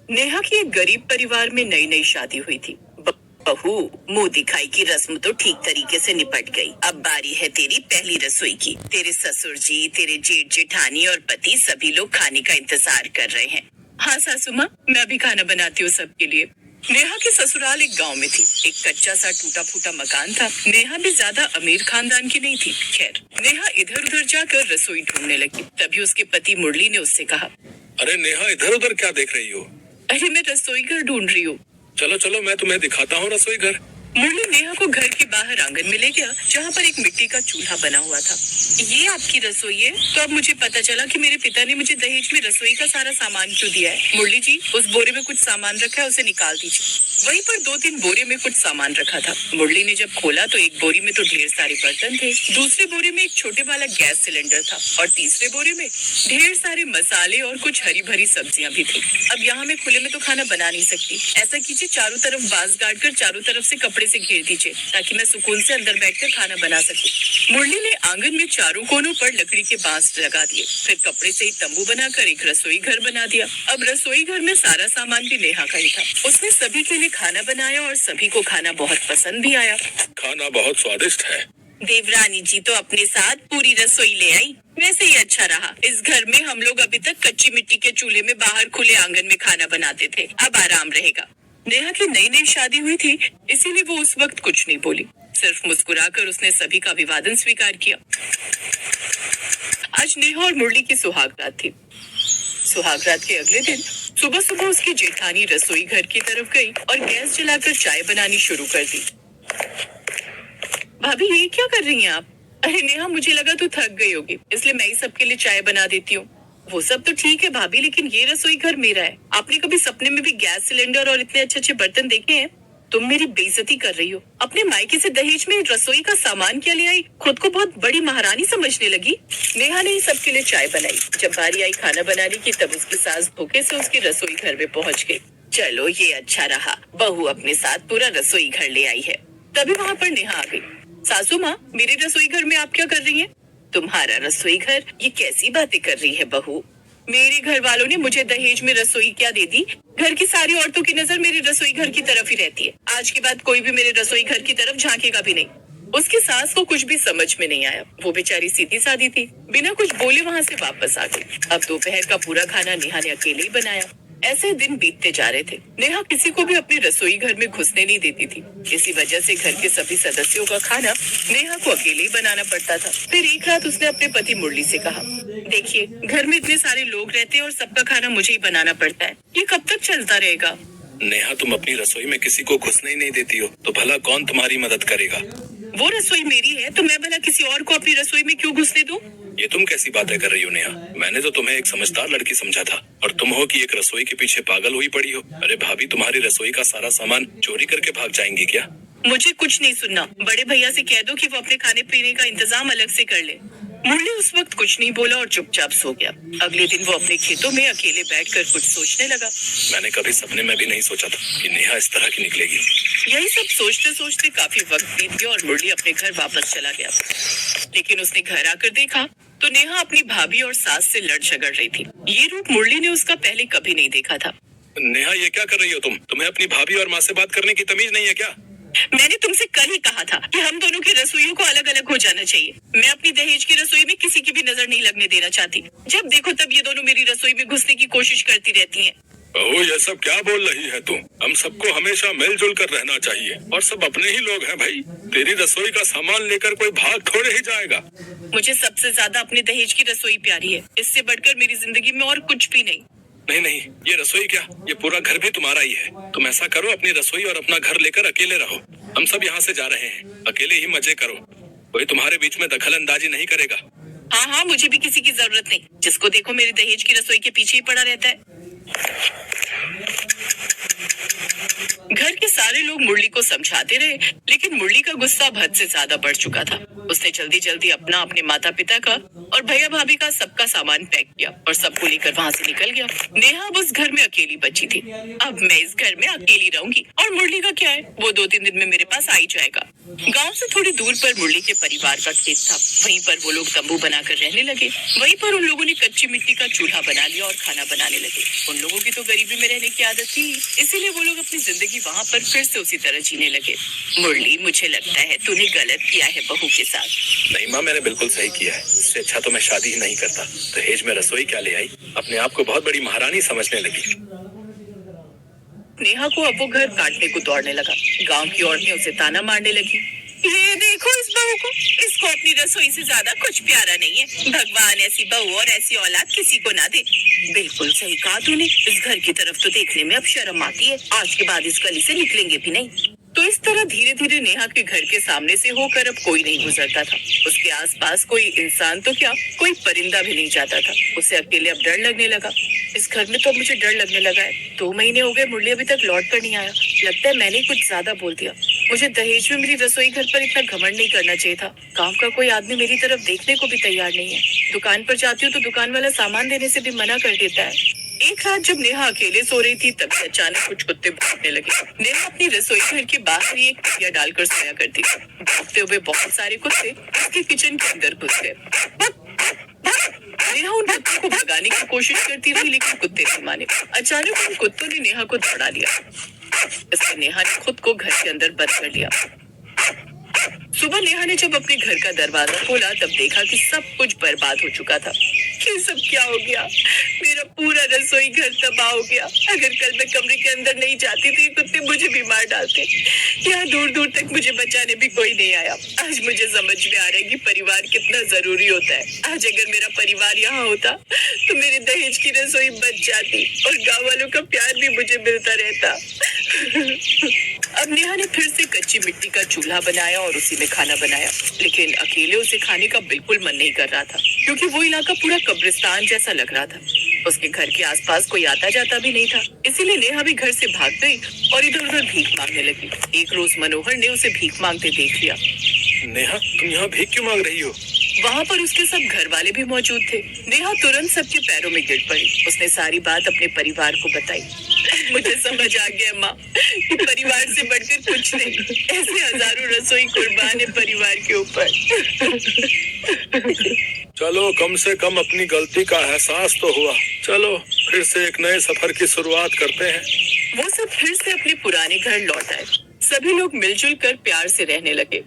नेहा की एक गरीब परिवार में नई नई शादी हुई थी। बहू, मुंह दिखाई की रस्म तो ठीक तरीके से निपट गई। अब बारी है तेरी पहली रसोई की। तेरे ससुर जी, तेरे जेठ जेठानी और पति सभी लोग खाने का इंतजार कर रहे हैं। हाँ सासू माँ, मैं अभी खाना बनाती हूँ सबके लिए। नेहा की ससुराल एक गांव में थी। एक कच्चा सा टूटा फूटा मकान था। नेहा भी ज्यादा अमीर खानदान की नहीं थी। खैर, नेहा इधर उधर जाकर रसोई ढूंढने लगी। तभी उसके पति मुरली ने उससे कहा, अरे नेहा, इधर उधर क्या देख रही हो? अरे मैं रसोई घर ढूंढ रही हूँ। चलो चलो, मैं तुम्हें दिखाता हूँ रसोई घर। मुरली नेहा को घर के बाहर आंगन में ले गया, जहाँ पर एक मिट्टी का चूल्हा बना हुआ था। ये आपकी रसोई है? तो अब मुझे पता चला कि मेरे पिता ने मुझे दहेज में रसोई का सारा सामान क्यों दिया है। मुरली जी, उस बोरे में कुछ सामान रखा है, उसे निकाल दीजिए। वहीं पर 2-3 बोरे में कुछ सामान रखा था। मुरली ने जब खोला तो एक बोरी में तो ढेर सारे बर्तन थे, दूसरे बोरे में एक छोटे वाला गैस सिलेंडर था और तीसरे बोरे में ढेर सारे मसाले और कुछ हरी भरी सब्जियां भी थी। अब यहाँ मैं खुले में तो खाना बना नहीं सकती। ऐसा कीजिए, चारों तरफ बांस गाड़ कर चारों तरफ से कपड़े से घेर दीजिए, ताकि मैं सुकून से अंदर बैठकर खाना बना सकूं। मुरली ने आंगन में चारों कोनों पर लकड़ी के बांस लगा दिए, फिर कपड़े से ही तंबू बनाकर एक रसोई घर बना दिया। अब रसोई घर में सारा सामान भी नेहा का ही था। उसने सभी के लिए खाना बनाया और सभी को खाना बहुत पसंद भी आया। खाना बहुत स्वादिष्ट है। देवरानी जी तो अपने साथ पूरी रसोई ले आई। वैसे ही अच्छा रहा। इस घर में हम लोग अभी तक कच्ची मिट्टी के चूल्हे में बाहर खुले आंगन में खाना बनाते थे, अब आराम रहेगा। नेहा की नई नई शादी हुई थी, इसीलिए वो उस वक्त कुछ नहीं बोली। सिर्फ मुस्कुराकर उसने सभी का अभिवादन स्वीकार किया। आज नेहा और मुरली की सुहागरात थी। सुहागरात के अगले दिन सुबह सुबह उसकी जेठानी रसोई घर की तरफ गई और गैस जलाकर चाय बनानी शुरू कर दी। भाभी, ये क्या कर रही हैं आप? अरे नेहा, मुझे लगा तू थक गई होगी, इसलिए मैं ही सबके लिए चाय बना देती हूँ। वो सब तो ठीक है भाभी, लेकिन ये रसोई घर मेरा है। आपने कभी सपने में भी गैस सिलेंडर और इतने अच्छे अच्छे बर्तन देखे हैं? तुम मेरी बेइज्जती कर रही हो। अपने मायके से दहेज में रसोई का सामान क्या ले आई? खुद को बहुत बड़ी महारानी समझने लगी। नेहा ने ही सबके लिए चाय बनाई। जब बारी आई खाना बनाने की, तब उसकी सास धोखे से उसकी रसोई घर में पहुंच गई। चलो, ये अच्छा रहा, बहू अपने साथ पूरा रसोई घर ले आई है। तभी वहाँ पर नेहा आ गई। सासू माँ, मेरे रसोई घर में आप क्या कर रही हैं? तुम्हारा रसोई घर? ये कैसी बातें कर रही है बहू? मेरे घर वालों ने मुझे दहेज में रसोई क्या दे दी? घर की सारी औरतों की नजर मेरे रसोई घर की तरफ ही रहती है। आज के बाद कोई भी मेरे रसोई घर की तरफ झांकेगा भी नहीं। उसकी सास को कुछ भी समझ में नहीं आया। वो बेचारी सीधी सादी थी, बिना कुछ बोले वहाँ से वापस आ गई। अब दोपहर का पूरा खाना नेहा ने अकेले ही बनाया। ऐसे दिन बीतते जा रहे थे। नेहा किसी को भी अपने रसोई घर में घुसने नहीं देती थी। इसी वजह से घर के सभी सदस्यों का खाना नेहा को अकेले ही बनाना पड़ता था। फिर एक रात उसने अपने पति मुरली से कहा, देखिए, घर में इतने सारे लोग रहते हैं और सबका खाना मुझे ही बनाना पड़ता है। ये कब तक चलता रहेगा? नेहा, तुम अपनी रसोई में किसी को घुसने ही नहीं देती हो, तो भला कौन तुम्हारी मदद करेगा? वो रसोई मेरी है, तो मैं भला किसी और को अपनी रसोई में क्यों घुसने दूं? ये तुम कैसी बातें कर रही हो नेहा? मैंने तो तुम्हें एक समझदार लड़की समझा था, और तुम हो कि एक रसोई के पीछे पागल हुई पड़ी हो। अरे भाभी, तुम्हारी रसोई का सारा सामान चोरी करके भाग जाएंगी क्या? मुझे कुछ नहीं सुनना। बड़े भैया से कह दो कि वो अपने खाने पीने का इंतजाम अलग से कर ले। मुरली उस वक्त कुछ नहीं बोला और चुपचाप सो गया। अगले दिन वो अपने खेतों में अकेले बैठकर कुछ सोचने लगा। मैंने कभी सपने में भी नहीं सोचा था कि नेहा इस तरह की निकलेगी। यही सब सोचते सोचते काफी वक्त बीत गया और मुरली अपने घर वापस चला गया। लेकिन उसने घर आकर देखा तो नेहा अपनी भाभी और सास से लड़ झगड़ रही थी। ये रूप मुरली ने उसका पहले कभी नहीं देखा था। नेहा, ये क्या कर रही हो तुम? तुम्हें अपनी भाभी और माँ से बात करने की तमीज नहीं है क्या? मैंने तुमसे कल ही कहा था कि हम दोनों की रसोइयों को अलग अलग हो जाना चाहिए। मैं अपनी दहेज की रसोई में किसी की भी नजर नहीं लगने देना चाहती। जब देखो तब ये दोनों मेरी रसोई में घुसने की कोशिश करती रहती हैं। ओह, ये सब क्या बोल रही है तुम? हम सबको हमेशा मिलजुल कर रहना चाहिए, और सब अपने ही लोग हैं भाई। तेरी रसोई का सामान लेकर कोई भाग थोड़े ही जाएगा। मुझे सबसे ज्यादा अपने दहेज की रसोई प्यारी है। इससे बढ़कर मेरी जिंदगी में और कुछ भी नहीं। नहीं नहीं, ये रसोई क्या, ये पूरा घर भी तुम्हारा ही है। तुम ऐसा करो, अपनी रसोई और अपना घर लेकर अकेले रहो। हम सब यहाँ से जा रहे हैं, अकेले ही मजे करो। कोई तुम्हारे बीच में दखल अंदाजी नहीं करेगा। हाँ हाँ, मुझे भी किसी की जरूरत नहीं। जिसको देखो मेरे दहेज की रसोई के पीछे ही पड़ा रहता है। घर के सारे लोग मुरली को समझाते रहे, लेकिन मुरली का गुस्सा अब हद से ज्यादा बढ़ चुका था। उसने जल्दी जल्दी अपना, अपने माता पिता का और भैया भाभी का सबका सामान पैक किया और सबको लेकर वहाँ से निकल गया। नेहा अब उस घर में अकेली बची थी। अब मैं इस घर में अकेली रहूंगी और मुरली का क्या है, वो 2-3 दिन में मेरे पास आ ही जाएगा। गांव से थोड़ी दूर पर मुरली के परिवार का खेत था। वहीं पर वो लोग तंबू बनाकर रहने लगे। वहीं पर उन लोगों ने कच्ची मिट्टी का चूल्हा बना लिया और खाना बनाने लगे। उन लोगों की तो गरीबी में रहने की आदत थी, इसीलिए वो लोग अपनी जिंदगी वहाँ पर फिर से उसी तरह जीने लगे। मुरली, मुझे लगता है तूने गलत किया है बहू के साथ। नहीं माँ, मैंने बिल्कुल सही किया है। इससे अच्छा तो मैं शादी ही नहीं करता। दहेज में रसोई क्या ले आई, अपने आप को बहुत बड़ी महारानी समझने लगी। नेहा को अब वो घर काटने को दौड़ने लगा। गांव की औरतें उसे ताना मारने लगी। ये देखो इस बहू को, इसको अपनी रसोई से ज्यादा कुछ प्यारा नहीं है। भगवान ऐसी बहू और ऐसी औलाद किसी को ना दे। बिल्कुल सही कहा तूने। इस घर की तरफ तो देखने में अब शर्म आती है। आज के बाद इस गली से निकलेंगे भी नहीं। तो इस तरह धीरे धीरे नेहा के घर के सामने से होकर अब कोई नहीं गुजरता था। उसके आसपास कोई इंसान तो क्या, कोई परिंदा भी नहीं जाता था। उसे अकेले अब डर लगने लगा। इस घर में तो अब मुझे डर लगने लगा है। 2 महीने हो गए, मुरली अभी तक लौट कर नहीं आया। लगता है मैंने कुछ ज्यादा बोल दिया। मुझे दहेज में मेरी रसोई घर पर इतना घमंड नहीं करना चाहिए था। गांव का कोई आदमी मेरी तरफ देखने को भी तैयार नहीं है। दुकान पर जाती हूँ तो दुकान वाला सामान देने से भी मना कर देता है। एक रात जब नेहा अकेले सो रही थी, तभी अचानक कुछ कुत्ते भौंकने लगे। नेहा अपनी रसोई घर के बाहर ही एक तकिया डालकर सोया करती थी। भौंकते हुए बहुत सारे कुत्ते उसके किचन के अंदर घुस गए। नेहा उन कुत्तों को भगाने की कोशिश करती रही, लेकिन कुत्ते नहीं माने। अचानक उन कुत्तों ने नेहा को दौड़ा लिया। इससे नेहा ने खुद को घर के अंदर बंद कर लिया। सुबह नेहा ने जब अपने घर का दरवाजा खोला, तब देखा कि सब कुछ बर्बाद हो चुका था। ये सब क्या हो गया? मेरा पूरा रसोई घर तबाह हो गया। अगर कल मैं कमरे के अंदर नहीं जाती तो ये कुत्ते मुझे भी मार डालते। यहाँ दूर दूर तक मुझे बचाने भी कोई नहीं आया। आज मुझे समझ में आ रहा है कि परिवार कितना जरूरी होता है। आज अगर मेरा परिवार यहाँ होता तो मेरे दहेज की रसोई बच जाती और गाँव वालों का प्यार भी मुझे मिलता रहता। अब नेहा ने फिर से कच्ची मिट्टी का चूल्हा बनाया और उसी में खाना बनाया, लेकिन अकेले उसे खाने का बिल्कुल मन नहीं कर रहा था, क्योंकि वो इलाका पूरा कब्रिस्तान जैसा लग रहा था। उसके घर के आसपास कोई आता जाता भी नहीं था। इसीलिए नेहा भी घर से भाग गई और इधर उधर भीख मांगने लगी। एक रोज मनोहर ने उसे भीख मांगते देख लिया। नेहा, तुम यहाँ भीख क्यों मांग रही हो? वहाँ पर उसके सब घर वाले भी मौजूद थे। नेहा तुरंत सबके पैरों में गिर पड़ी। उसने सारी बात अपने परिवार को बताई। मुझे समझ आ गया माँ कि परिवार से बढ़कर कुछ नहीं। ऐसे हजारों रसोई कुर्बान है परिवार के ऊपर। चलो, कम से कम अपनी गलती का एहसास तो हुआ। चलो फिर से एक नए सफर की शुरुआत करते हैं। वो सब फिर से अपने पुराने घर लौट आए। सभी लोग मिलजुल कर प्यार से रहने लगे।